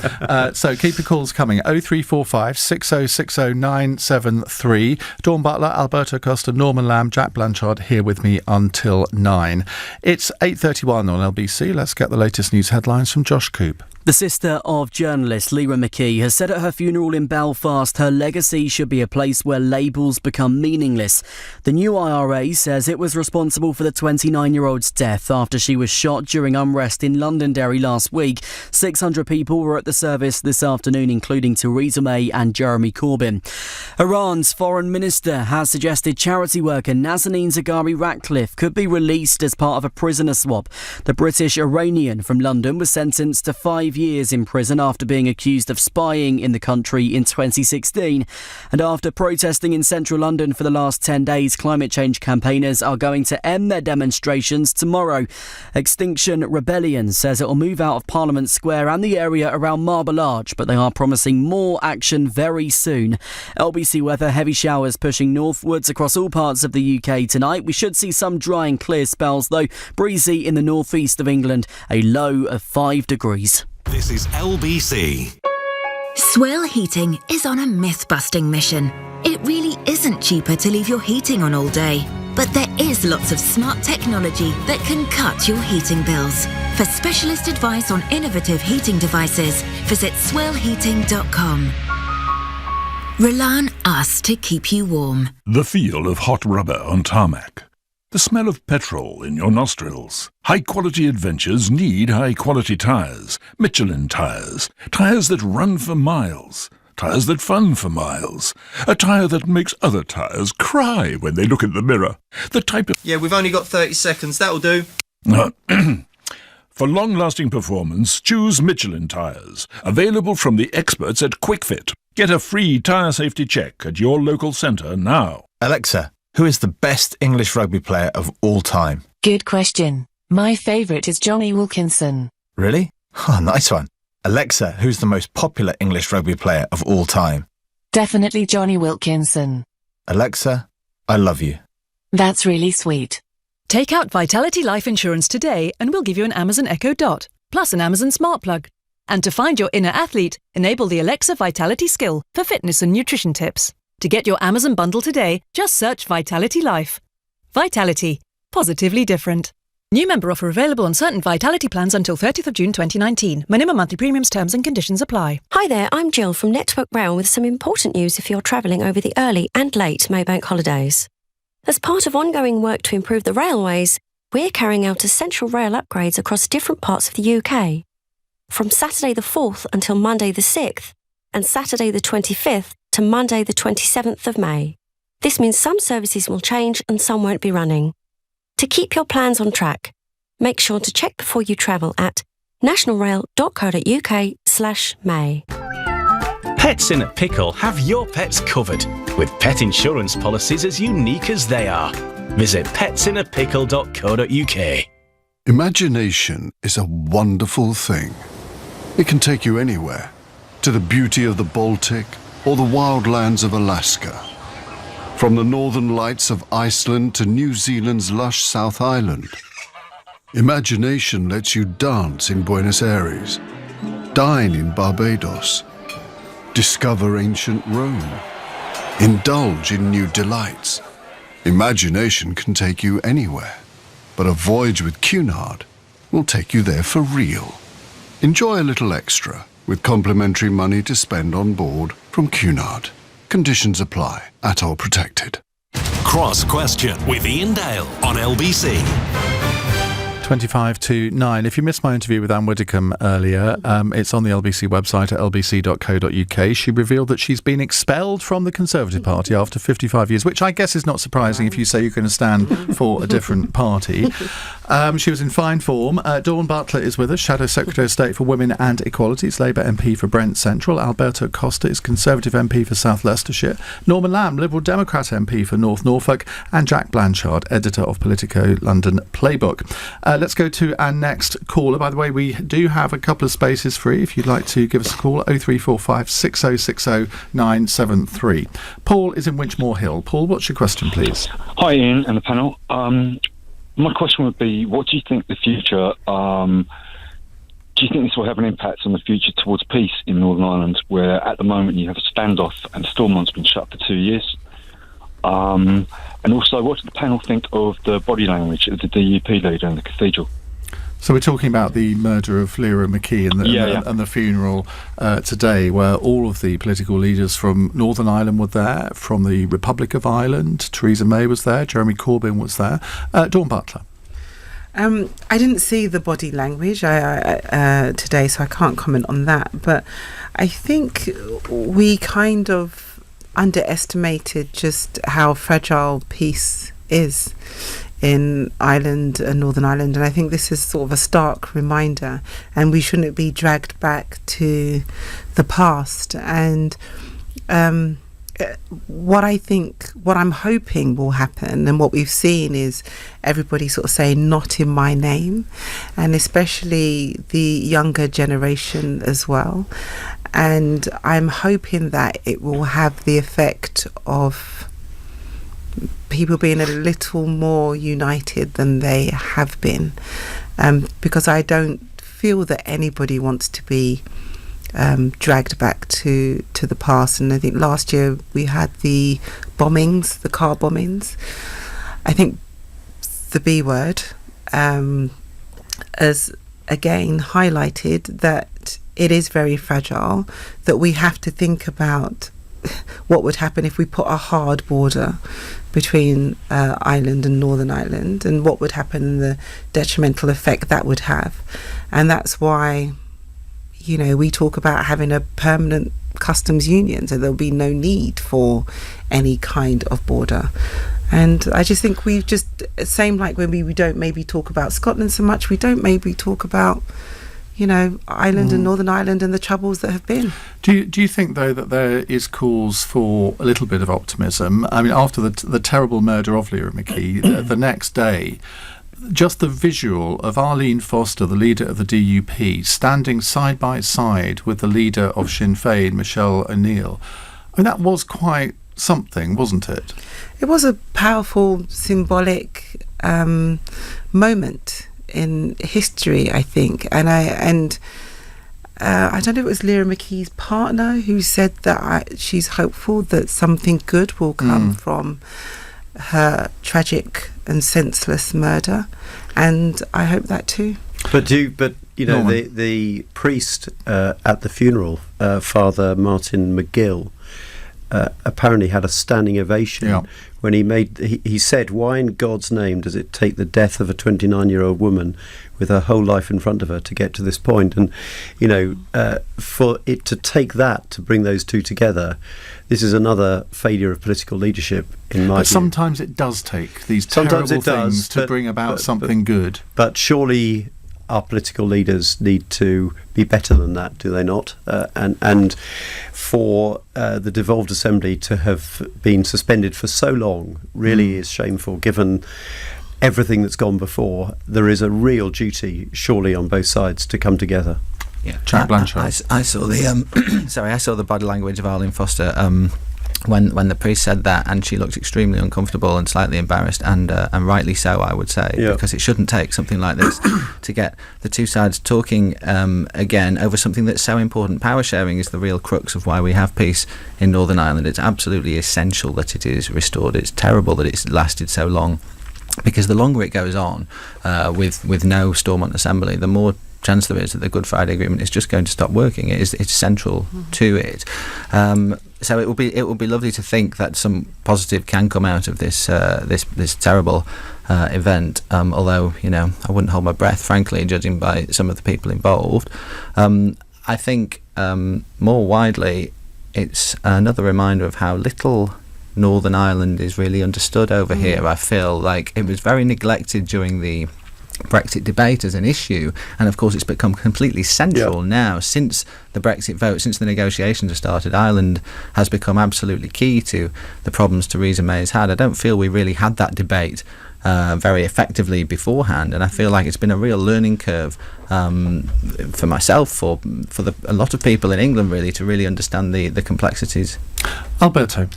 So keep your calls coming. 0345 6060 973. Dawn Butler, Alberto Costa, Norman Lamb, Jack Blanchard here with me until 9. It's 8:31 on LBC. Let's get the latest news headlines from Josh Coop. The sister of journalist Lyra McKee has said at her funeral in Belfast her legacy should be a place where labels become meaningless. The new IRA says it was responsible for the 29-year-old's death after she was shot during unrest in Londonderry last week. 600 people were at the service this afternoon, including Theresa May and Jeremy Corbyn. Iran's foreign minister has suggested charity worker Nazanin Zaghari-Ratcliffe could be released as part of a prisoner swap. The British Iranian from London was sentenced to 5 years in prison after being accused of spying in the country in 2016. And after protesting in central London for the last 10 days, climate change campaigners are going to end their demonstrations tomorrow. Extinction Rebellion says it will move out of Parliament Square and the area around Marble Arch, but they are promising more action very soon. LBC weather, heavy showers pushing northwards across all parts of the UK tonight. We should see some dry and clear spells, though breezy in the northeast of England, a low of 5 degrees. This is LBC. Swell Heating is on a myth-busting mission. It really isn't cheaper to leave your heating on all day. But there is lots of smart technology that can cut your heating bills. For specialist advice on innovative heating devices, visit swellheating.com. Rely on us to keep you warm. The feel of hot rubber on tarmac. The smell of petrol in your nostrils. High-quality adventures need high-quality tyres. Michelin tyres. Tyres that run for miles. Tyres that fun for miles. A tyre that makes other tyres cry when they look in the mirror. The type of... Yeah, we've only got 30 seconds. That'll do. For long-lasting performance, choose Michelin tyres. Available from the experts at QuickFit. Get a free tyre safety check at your local centre now. Alexa, who is the best English rugby player of all time? Good question. My favourite is Johnny Wilkinson. Really? Oh, nice one. Alexa, who's the most popular English rugby player of all time? Definitely Johnny Wilkinson. Alexa, I love you. That's really sweet. Take out Vitality Life Insurance today and we'll give you an Amazon Echo Dot, plus an Amazon Smart Plug. And to find your inner athlete, enable the Alexa Vitality skill for fitness and nutrition tips. To get your Amazon bundle today, just search Vitality Life. Vitality. Positively different. New member offer available on certain Vitality plans until 30th of June 2019. Minimum monthly premiums, terms and conditions apply. Hi there, I'm Jill from Network Rail with some important news if you're travelling over the early and late Maybank holidays. As part of ongoing work to improve the railways, we're carrying out essential rail upgrades across different parts of the UK. From Saturday the 4th until Monday the 6th, and Saturday the 25th to Monday the 27th of May. This means some services will change and some won't be running. To keep your plans on track, make sure to check before you travel at nationalrail.co.uk/May. Pets in a Pickle have your pets covered, with pet insurance policies as unique as they are. Visit petsinaapickle.co.uk. Imagination is a wonderful thing. It can take you anywhere, to the beauty of the Baltic or the wildlands of Alaska. From the northern lights of Iceland to New Zealand's lush South Island. Imagination lets you dance in Buenos Aires, dine in Barbados, discover ancient Rome, indulge in new delights. Imagination can take you anywhere, but a voyage with Cunard will take you there for real. Enjoy a little extra with complimentary money to spend on board from Cunard. Conditions apply. Atoll protected. Cross Question with Iain Dale on LBC. 25 to 9. If you missed my interview with Anne Widdecombe earlier, it's on the LBC website at lbc.co.uk. She revealed that she's been expelled from the Conservative Party after 55 years, which I guess is not surprising if you say you're going to stand for a different party. She was in fine form. Dawn Butler is with us, Shadow Secretary of State for Women and Equalities, Labour MP for Brent Central. Alberto Costa is Conservative MP for South Leicestershire. Norman Lamb, Liberal Democrat MP for North Norfolk. And Jack Blanchard, editor of Politico London Playbook. Let's go to our next caller. By the way, we do have a couple of spaces free if you'd like to give us a call. 0345 6060 973. Paul is in Winchmore Hill. Paul, what's your question, please? Hi, Ian and the panel. My question would be, what do you think the future... do you think this will have an impact on the future towards peace in Northern Ireland, where at the moment you have a standoff and Stormont's been shut for 2 years? And also, what does the panel think of the body language of the DUP leader in the cathedral? So we're talking about the murder of Lyra McKee and the funeral today, where all of the political leaders from Northern Ireland were there, from the Republic of Ireland. Theresa May was there, Jeremy Corbyn was there. Dawn Butler. I didn't see the body language today, so I can't comment on that. But I think we kind of underestimated just how fragile peace is in Ireland and Northern Ireland, and I think this is sort of a stark reminder, and we shouldn't be dragged back to the past. And what I'm hoping will happen, and what we've seen, is everybody sort of saying "not in my name," and especially the younger generation as well. And I'm hoping that it will have the effect of people being a little more united than they have been, because I don't feel that anybody wants to be dragged back to the past. And I think last year we had the bombings, the car bombings. I think the B word as again highlighted that it is very fragile, that we have to think about what would happen if we put a hard border between Ireland and Northern Ireland, and what would happen and the detrimental effect that would have. And that's why, you know, we talk about having a permanent customs union, so there'll be no need for any kind of border. And I just think we've just, same like when we don't maybe talk about Scotland so much, we don't maybe talk about, you know, Ireland and Northern Ireland and the troubles that have been. Do you think, though, that there is cause for a little bit of optimism? I mean, after the terrible murder of Lyra McKee, the next day, just the visual of Arlene Foster, the leader of the DUP, standing side by side with the leader of Sinn Féin, Michelle O'Neill, I mean, that was quite something, wasn't it? It was a powerful, symbolic moment in history, I think. And I don't know if it was Lyra McKee's partner who said that she's hopeful that something good will come from her tragic and senseless murder, and I hope that too. But you know, Noman. the priest at the funeral, Father Martin McGill, apparently had a standing ovation when he said, "Why in God's name does it take the death of a 29-year-old woman with her whole life in front of her to get to this point?" And you know, for it to take that to bring those two together, this is another failure of political leadership in my view. Sometimes it does take these terrible things to bring about something good. But surely our political leaders need to be better than that, do they not? And for the devolved assembly to have been suspended for so long really is shameful, given everything that's gone before. There is a real duty, surely, on both sides to come together. Yeah, Jack Blanchard. I saw the I saw the body language of Arlene Foster when the priest said that, and she looked extremely uncomfortable and slightly embarrassed, and rightly so, I would say, because it shouldn't take something like this to get the two sides talking again over something that's so important. Power sharing is the real crux of why we have peace in Northern Ireland. It's absolutely essential that it is restored. It's terrible that it's lasted so long, because the longer it goes on with no Stormont Assembly, the more chance there is that the Good Friday Agreement is just going to stop working. It's central to it. So it will be lovely to think that some positive can come out of this this terrible event. Although, you know, I wouldn't hold my breath, frankly, judging by some of the people involved. I think more widely, it's another reminder of how little Northern Ireland is really understood over here. I feel like it was very neglected during the Brexit debate as an issue, and of course it's become completely central now since the Brexit vote, since the negotiations have started. Ireland has become absolutely key to the problems Theresa May's had. I don't feel we really had that debate very effectively beforehand, and I feel like it's been a real learning curve for myself, for a lot of people in England, really, to really understand the complexities. Alberto.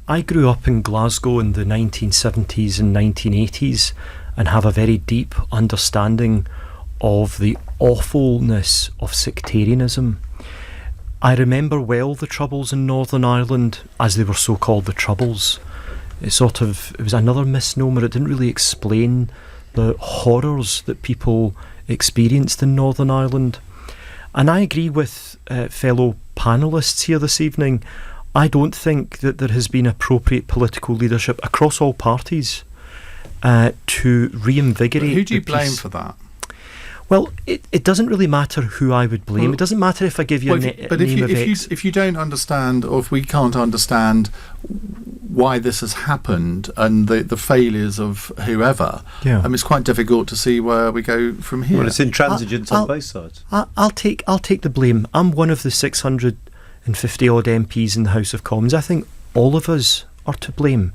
I grew up in Glasgow in the 1970s and 1980s and have a very deep understanding of the awfulness of sectarianism. I remember well the Troubles in Northern Ireland, as they were so called, the Troubles. It was another misnomer. It didn't really explain the horrors that people experienced in Northern Ireland. And I agree with fellow panellists here this evening. I don't think that there has been appropriate political leadership across all parties to reinvigorate. Who do you blame for that? Well, it doesn't really matter who I would blame. It doesn't matter if I give you a name of X. If you don't understand, or if we can't understand why this has happened and the failures of whoever. Yeah. It's quite difficult to see where we go from here. Well, it's intransigence on both sides. I'll take the blame. I'm one of the 650 odd MPs in the House of Commons. I think all of us are to blame.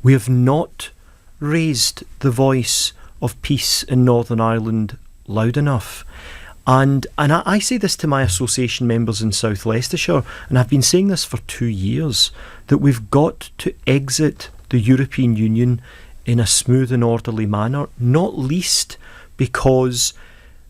We have not raised the voice of peace in Northern Ireland loud enough. And I say this to my association members in South Leicestershire, and I've been saying this for 2 years, that we've got to exit the European Union in a smooth and orderly manner, not least because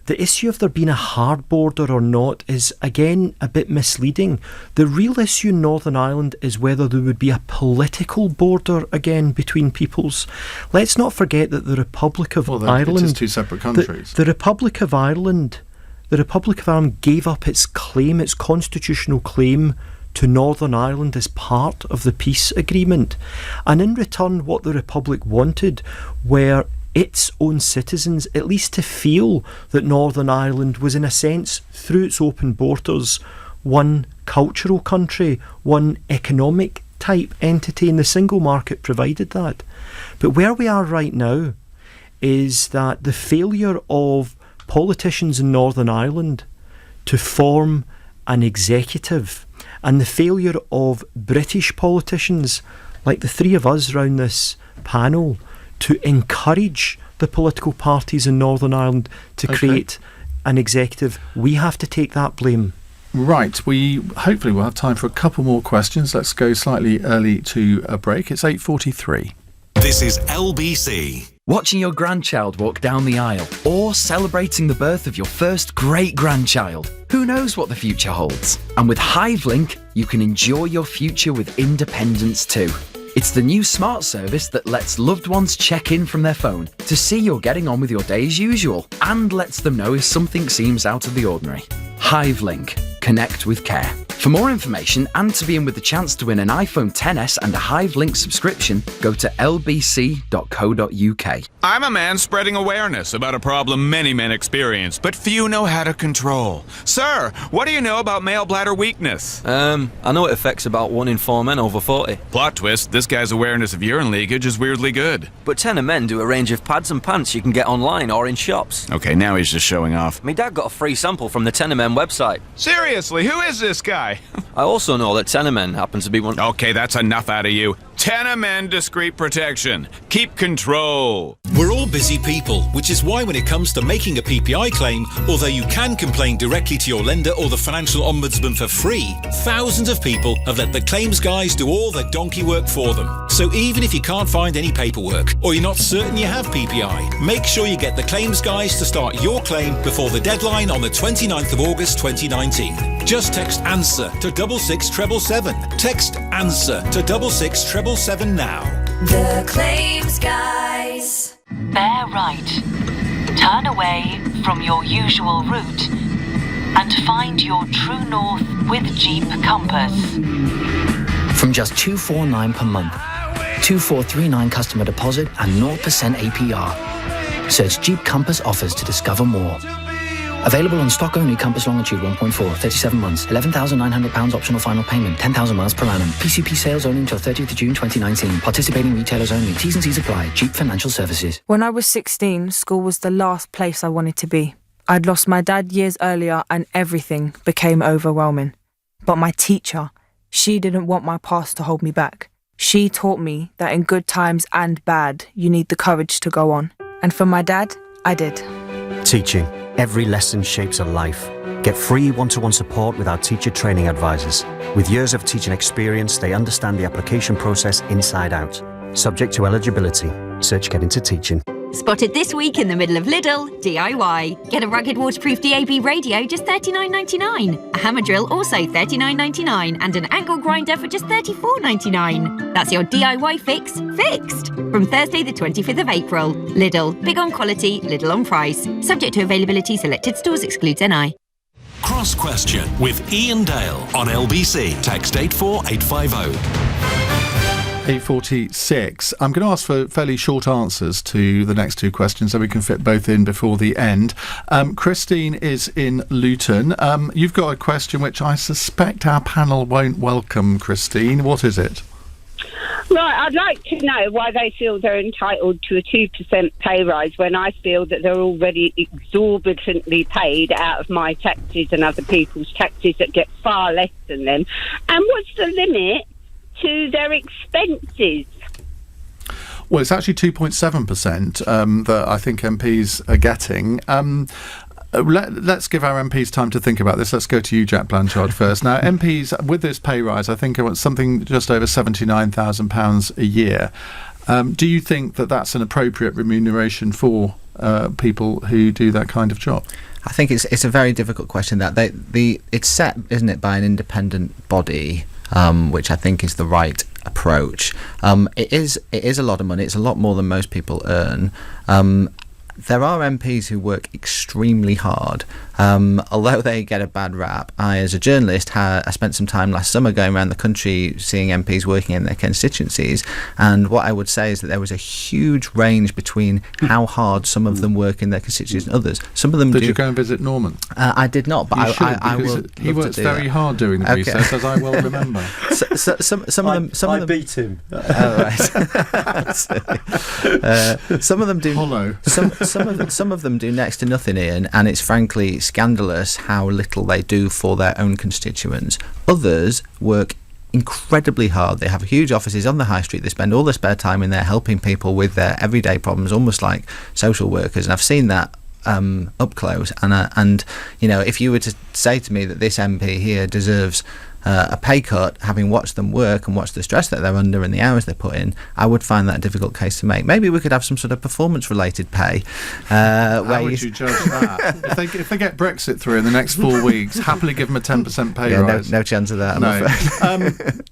the issue of there being a hard border or not is, again, a bit misleading. The real issue in Northern Ireland is whether there would be a political border again between peoples. Let's not forget that the Republic of Ireland... It is two separate countries. The Republic of Ireland gave up its claim, its constitutional claim to Northern Ireland as part of the peace agreement. And in return, what the Republic wanted were its own citizens at least to feel that Northern Ireland was, in a sense, through its open borders, one cultural country, one economic type entity, and the single market provided that. But where we are right now is that the failure of politicians in Northern Ireland to form an executive, and the failure of British politicians like the three of us round this panel to encourage the political parties in Northern Ireland to create an executive. We have to take that blame. Right, we hopefully will have time for a couple more questions. Let's go slightly early to a break. It's 8:43. This is LBC. Watching your grandchild walk down the aisle, or celebrating the birth of your first great-grandchild. Who knows what the future holds? And with HiveLink, you can enjoy your future with independence too. It's the new smart service that lets loved ones check in from their phone to see you're getting on with your day as usual, and lets them know if something seems out of the ordinary. HiveLink. Connect with care. For more information and to be in with the chance to win an iPhone XS and a HiveLink subscription, go to lbc.co.uk. I'm a man spreading awareness about a problem many men experience, but few know how to control. Sir, what do you know about male bladder weakness? I know it affects about 1 in 4 men over 40. Plot twist, this guy's awareness of urine leakage is weirdly good. But Tenor Men do a range of pads and pants you can get online or in shops. Okay, now he's just showing off. My dad got a free sample from the Tenor Men website. Seriously, who is this guy? I also know that Tenor Men happen to be one... Okay, that's enough out of you. Tenor Men Discreet Protection. Keep control. We're all busy people, which is why when it comes to making a PPI claim, although you can complain directly to your lender or the Financial Ombudsman for free, thousands of people have let the claims guys do all the donkey work for them. So even if you can't find any paperwork, or you're not certain you have PPI, make sure you get the claims guys to start your claim before the deadline on the 29th of August 2019. Just text ANSWER to 66777. Text ANSWER to 66777 now. The Claims Guys. Bear right. Turn away from your usual route and find your true north with Jeep Compass. From just $249 per month, $2,439 customer deposit and 0% APR. Search Jeep Compass offers to discover more. Available on stock only. Compass Longitude 1.4, 37 months, £11,900 optional final payment, 10,000 miles per annum. PCP sales only until 30th of June 2019. Participating retailers only. T's and C's apply. Jeep Financial Services. When I was 16, school was the last place I wanted to be. I'd lost my dad years earlier and everything became overwhelming. But my teacher, she didn't want my past to hold me back. She taught me that in good times and bad, you need the courage to go on. And for my dad, I did. Teaching. Every lesson shapes a life. Get free one-to-one support with our teacher training advisors. With years of teaching experience, they understand the application process inside out. Subject to eligibility. Search Get Into Teaching. Spotted this week in the middle of Lidl, DIY. Get a rugged waterproof DAB radio, just $39.99. A hammer drill, also $39.99. And an angle grinder for just $34.99. That's your DIY fix, fixed. From Thursday the 25th of April. Lidl, big on quality, little on price. Subject to availability, selected stores, excludes NI. Cross Question with Iain Dale on LBC. Text 84850. 8:46. I'm going to ask for fairly short answers to the next two questions so we can fit both in before the end. Christine is in Luton. You've got a question which I suspect our panel won't welcome, Christine. What is it? Right, I'd like to know why they feel they're entitled to a 2% pay rise when I feel that they're already exorbitantly paid out of my taxes and other people's taxes that get far less than them. And what's the limit to their expenses? Well, it's actually 2.7% that I think MPs are getting. Let's give our MPs time to think about this. Let's go to you, Jack Blanchard, first. Now, MPs, with this pay rise, I think it's something just over £79,000 a year. Do you think that that's an appropriate remuneration for people who do that kind of job? I think it's a very difficult question. That it's set, isn't it, by an independent body, which I think is the right approach. It is a lot of money. It's a lot more than most people earn. There are MPs who work extremely hard, although they get a bad rap. I, as a journalist, I spent some time last summer going around the country seeing MPs working in their constituencies, and what I would say is that there was a huge range between how hard some of them work in their constituencies and others. Some of them Did you go and visit Noman? I did not, but I will. He works very hard doing the research, as I well remember. I beat him. Some of them do. Hollow. Some of them do next to nothing, Ian, and it's frankly scandalous how little they do for their own constituents. Others work incredibly hard. They have huge offices on the high street. They spend all their spare time in there helping people with their everyday problems, almost like social workers. And I've seen that up close. And you know, if you were to say to me that this MP here deserves a pay cut, having watched them work and watched the stress that they're under and the hours they put in, I would find that a difficult case to make. Maybe we could have some sort of performance-related pay. How would you judge that? if they get Brexit through in the next 4 weeks, happily give them a 10% pay rise. No chance of that. No.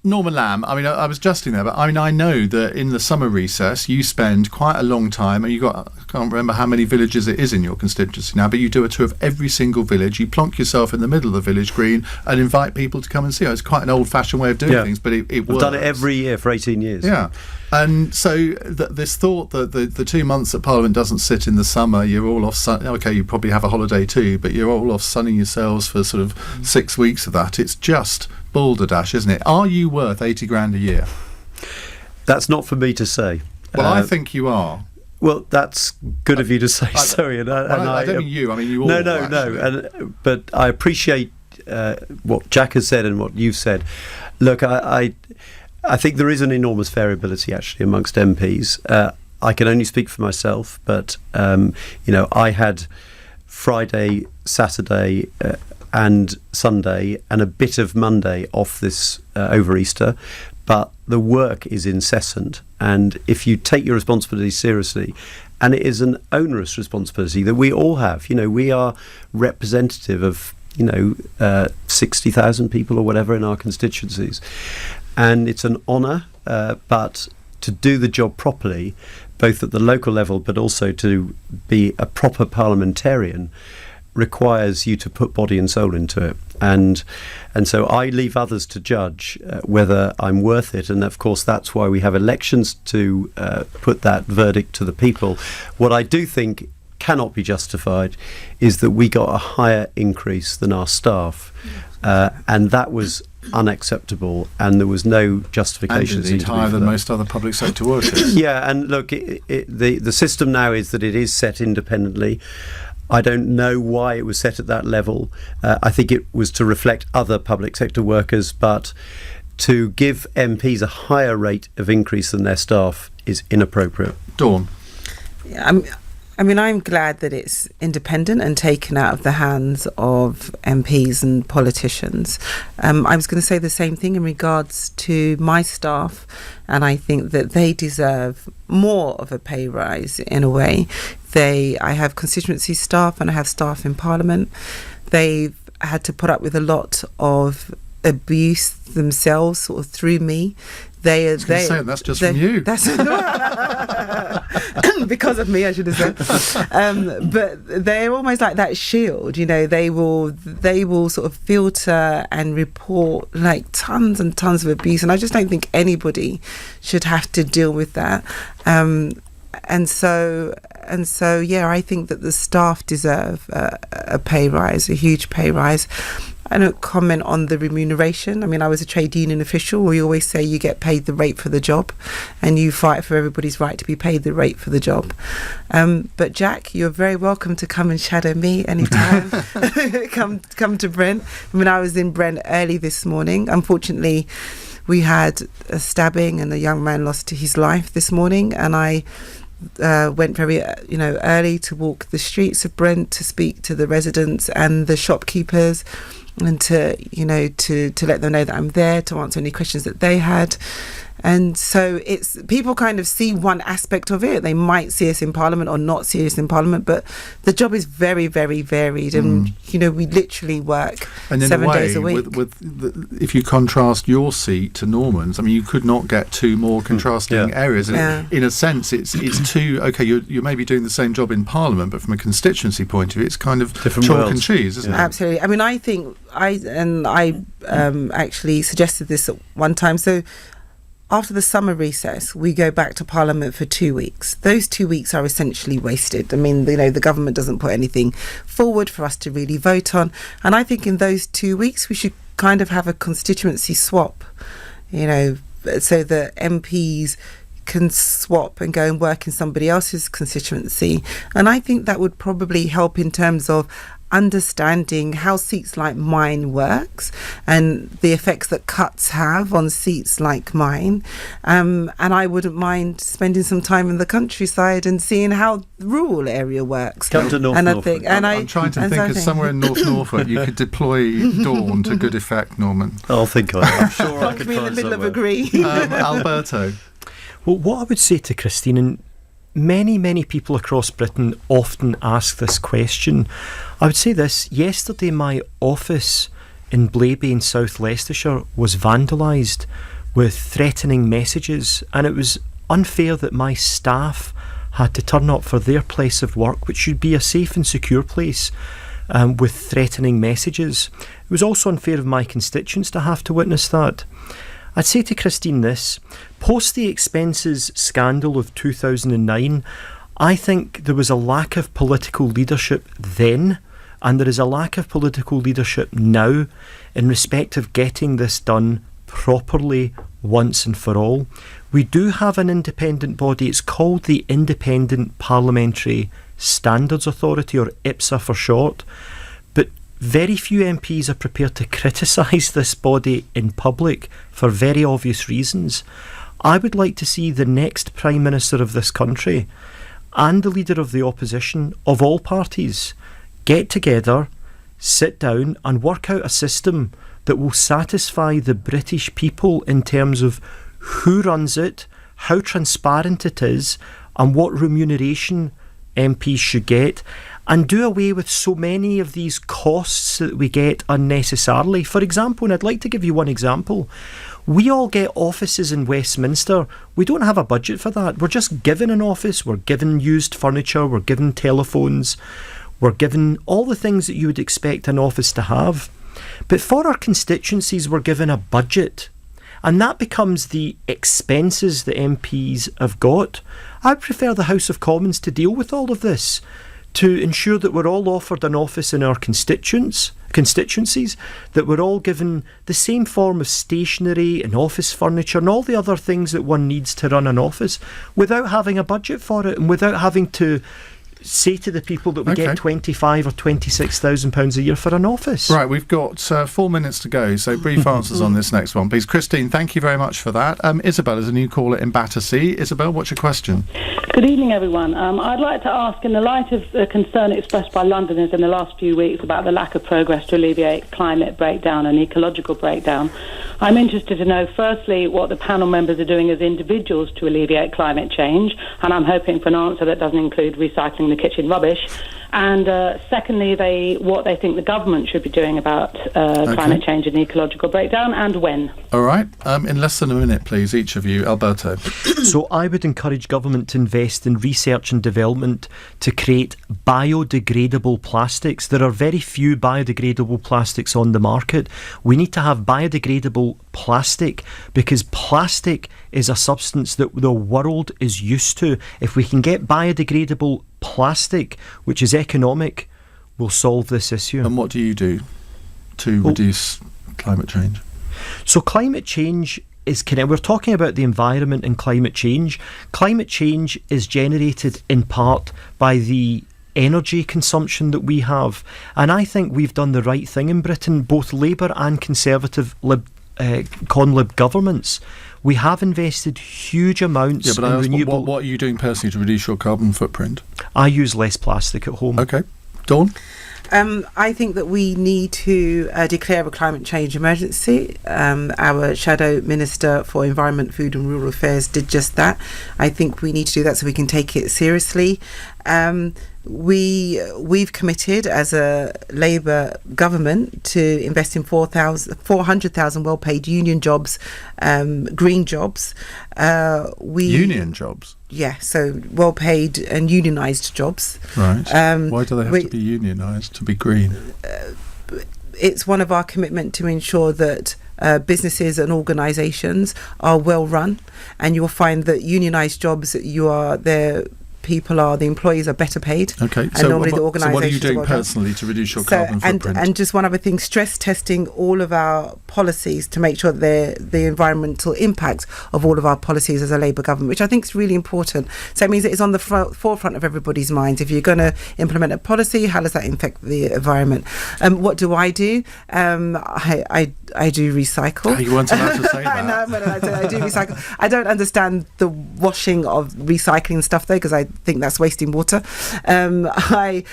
Norman Lamb, I mean, I was justing there, but I mean, I know that in the summer recess you spend quite a long time, and I can't remember how many villages it is in your constituency now, but you do a tour of every single village. You plonk yourself in the middle of the village green and invite people to come and see. It's quite an old-fashioned way of doing things, but it works. I've done it every year for 18 years. Yeah. And so this thought that the 2 months that Parliament doesn't sit in the summer, you're all off, okay, you probably have a holiday too, but you're all off sunning yourselves for sort of 6 weeks of that. It's just balderdash, isn't it? Are you worth 80 grand a year? That's not for me to say. Well, I think you are. Well, that's good of you to say. Sorry, I don't mean you. I mean you all. No. But I appreciate what Jack has said and what you've said. Look, I think there is an enormous variability actually amongst MPs. I can only speak for myself, but I had Friday, Saturday, and Sunday, and a bit of Monday off this over Easter. But the work is incessant, and if you take your responsibility seriously, and it is an onerous responsibility that we all have. We are representative of 60,000 people or whatever in our constituencies, and it's an honour, but to do the job properly, both at the local level but also to be a proper parliamentarian, requires you to put body and soul into it, and so I leave others to judge whether I'm worth it, and of course that's why we have elections to put that verdict to the people. What I do think cannot be justified is that we got a higher increase than our staff, and that was unacceptable, and there was no justification. And indeed higher than most other public sector workers. Yeah, and look, the system now is that it is set independently. I don't know why it was set at that level. I think it was to reflect other public sector workers, but to give MPs a higher rate of increase than their staff is inappropriate. Dawn? Yeah, I'm glad that it's independent and taken out of the hands of MPs and politicians. I was going to say the same thing in regards to my staff, and I think that they deserve more of a pay rise in a way. I have constituency staff and I have staff in Parliament. They've had to put up with a lot of abuse themselves, sort of through me. That's just from you. That's because of me, I should have said. But they're almost like that shield, They will sort of filter and report like tons and tons of abuse, and I just don't think anybody should have to deal with that. And so, yeah, I think that the staff deserve a pay rise, a huge pay rise. I don't comment on the remuneration. I mean, I was a trade union official. We always say you get paid the rate for the job, and you fight for everybody's right to be paid the rate for the job. But Jack, you're very welcome to come and shadow me anytime. come to Brent. I mean, I was in Brent early this morning. Unfortunately, we had a stabbing and a young man lost his life this morning, and I went very early to walk the streets of Brent to speak to the residents and the shopkeepers, and to let them know that I'm there to answer any questions that they had. And so it's people kind of see one aspect of it. They might see us in Parliament or not see us in Parliament, but the job is very, very varied, and we literally work and in 7 a way, days a week. If you contrast your seat to Norman's, I mean, you could not get two more contrasting areas. In a sense, it's two. Okay, you're maybe doing the same job in Parliament, but from a constituency point of view, it's kind of different chalk worlds. and cheese, isn't it? Absolutely. I mean, I think I actually suggested this at one time. So after the summer recess, we go back to Parliament for 2 weeks. Those 2 weeks are essentially wasted. I mean, the government doesn't put anything forward for us to really vote on. And I think in those 2 weeks, we should kind of have a constituency swap, so that MPs can swap and go and work in somebody else's constituency. And I think that would probably help in terms of understanding how seats like mine works and the effects that cuts have on seats like mine, and I wouldn't mind spending some time in the countryside and seeing how the rural area works. Come to North Norfolk. I'm trying to think of somewhere in North Norfolk you could deploy Dawn to good effect, Norman. I'll think of it. I'm sure I could me in the find middle somewhere. of a green. Alberto. Well, what I would say to Christine, and many people across Britain often ask this question, I would say this: yesterday my office in Blaby in South Leicestershire was vandalised with threatening messages, and it was unfair that my staff had to turn up for their place of work, which should be a safe and secure place, with threatening messages. It was also unfair of my constituents to have to witness that. I'd say to Christine this: post the expenses scandal of 2009, I think there was a lack of political leadership then, and there is a lack of political leadership now in respect of getting this done properly once and for all. We do have an independent body. It's called the Independent Parliamentary Standards Authority, or IPSA for short. But very few MPs are prepared to criticise this body in public for very obvious reasons. I would like to see the next Prime Minister of this country and the Leader of the Opposition of all parties get together, sit down and work out a system that will satisfy the British people in terms of who runs it, how transparent it is, and what remuneration MPs should get, and do away with so many of these costs that we get unnecessarily. For example, and I'd like to give you one example, we all get offices in Westminster. We don't have a budget for that. We're just given an office, we're given used furniture, we're given telephones, we're given all the things that you would expect an office to have. But for our constituencies, we're given a budget, and that becomes the expenses that MPs have got. I'd prefer the House of Commons to deal with all of this, to ensure that we're all offered an office in our constituencies, that we're all given the same form of stationery and office furniture and all the other things that one needs to run an office, without having a budget for it and without having to say to the people that we get £25,000 or £26,000 a year for an office. Right, we've got 4 minutes to go, so brief answers on this next one, please. Christine, thank you very much for that. Isabel is a new caller in Battersea. Isabel, what's your question? Good evening, everyone. I'd like to ask, in the light of the concern expressed by Londoners in the last few weeks about the lack of progress to alleviate climate breakdown and ecological breakdown, I'm interested to know, firstly, what the panel members are doing as individuals to alleviate climate change, and I'm hoping for an answer that doesn't include recycling the kitchen rubbish. And secondly, what they think the government should be doing about climate change and ecological breakdown, and when. All right. In less than a minute, please, each of you. Alberto. So I would encourage government to invest in research and development to create biodegradable plastics. There are very few biodegradable plastics on the market. We need to have biodegradable plastic, because plastic is a substance that the world is used to. If we can get to reduce climate change? So climate change is we're talking about the environment and climate change. Climate change is generated in part by the energy consumption that we have, and I think we've done the right thing in Britain, both Labour and Conservative Con-Lib governments. We have invested huge amounts in renewable... What are you doing personally to reduce your carbon footprint? I use less plastic at home. Okay. Dawn? I think that we need to declare a climate change emergency. Our Shadow Minister for Environment, Food and Rural Affairs did just that. I think we need to do that so we can take it seriously. We've committed as a Labour government to invest in 400,000 well-paid union jobs, green jobs. Union jobs? Yeah, so well-paid and unionised jobs. Right. Why do they have to be unionised to be green? It's one of our commitment to ensure that businesses and organisations are well run, and you'll find that unionised jobs, the employees are better paid. Okay, and so normally the what are you doing well personally to reduce your carbon footprint? And just one other thing, stress testing all of our policies to make sure that the environmental impact of all of our policies as a Labour government, which I think is really important. So it means it is on the forefront of everybody's minds. If you're going to implement a policy, how does that impact the environment? What do? I do recycle. Oh, you weren't allowed to say that. No, I do recycle. I don't understand the washing of recycling stuff though, because I think that's wasting water. I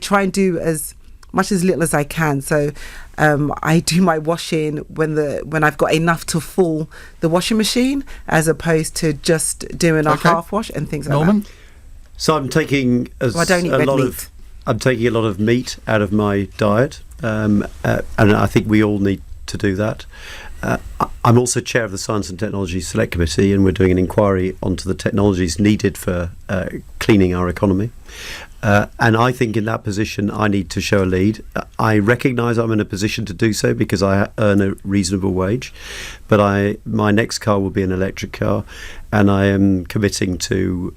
try and do as much as little as I can. So I do my washing when I've got enough to fill the washing machine, as opposed to just doing a half wash and things like Noman? that. So I'm taking I'm taking a lot of meat out of my diet, and I think we all need to do that. I'm also chair of the Science and Technology Select Committee, and we're doing an inquiry onto the technologies needed for cleaning our economy. And I think in that position I need to show a lead. I recognise I'm in a position to do so because I earn a reasonable wage, but my next car will be an electric car, and I am committing to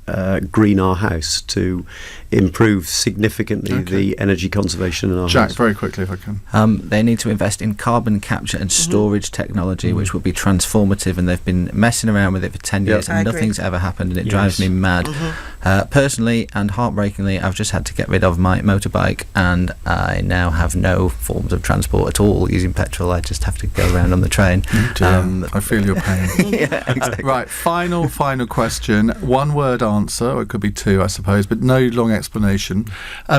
green our house, to improve significantly the energy conservation in our Jack, house. very quickly if I can. They need to invest in carbon capture and storage technology, which will be transformative, and they've been messing around with it for 10 years and nothing's ever happened, and it drives me mad. Personally and heartbreakingly, I've just had to get rid of my motorbike, and I now have no forms of transport at all using petrol. I just have to go around on the train. I feel your pain. Yeah, exactly. Right, final question. One word answer, or it could be two, I suppose, but no long explanation.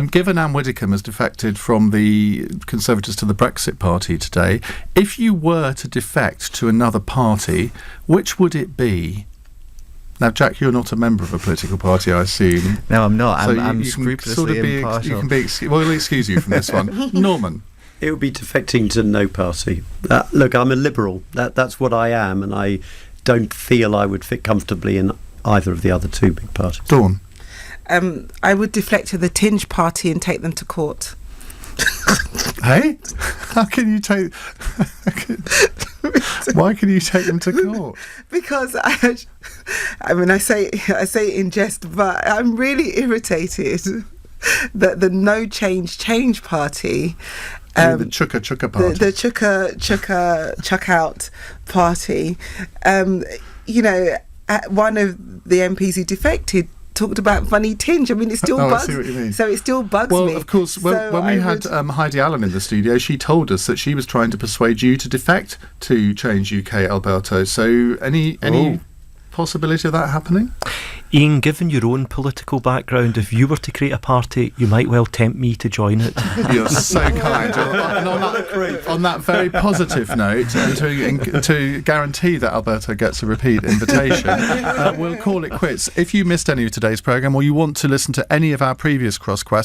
Given Anne Widdecombe has defected from the Conservatives to the Brexit Party today, if you were to defect to another party, which would it be? Now, Jack, you're not a member of a political party, I assume. No, I'm not. So I'm you scrupulously impartial. We'll excuse you from this one. Norman? It would be defecting to no party. Look, I'm a liberal. That's what I am, and I don't feel I would fit comfortably in either of the other two big parties. Dawn? I would deflect to the Tinge party and take them to court. Hey? How can you take... Why can you take them to court? Because I say it in jest, but I'm really irritated that the No Change Party... the Chukka party. The Chuck Out party. One of the MPs who defected talked about funny tinge. I mean, it still bugs. I see what you mean. So it still bugs me. Well, of course, when we had Heidi Allen in the studio, she told us that she was trying to persuade you to defect to Change UK, Alberto. So any possibility of that happening? Iain, given your own political background, if you were to create a party, you might well tempt me to join it. You're so kind. And on that very positive note, and to guarantee that Alberto gets a repeat invitation, we'll call it quits. If you missed any of today's programme, or you want to listen to any of our previous Cross Quests,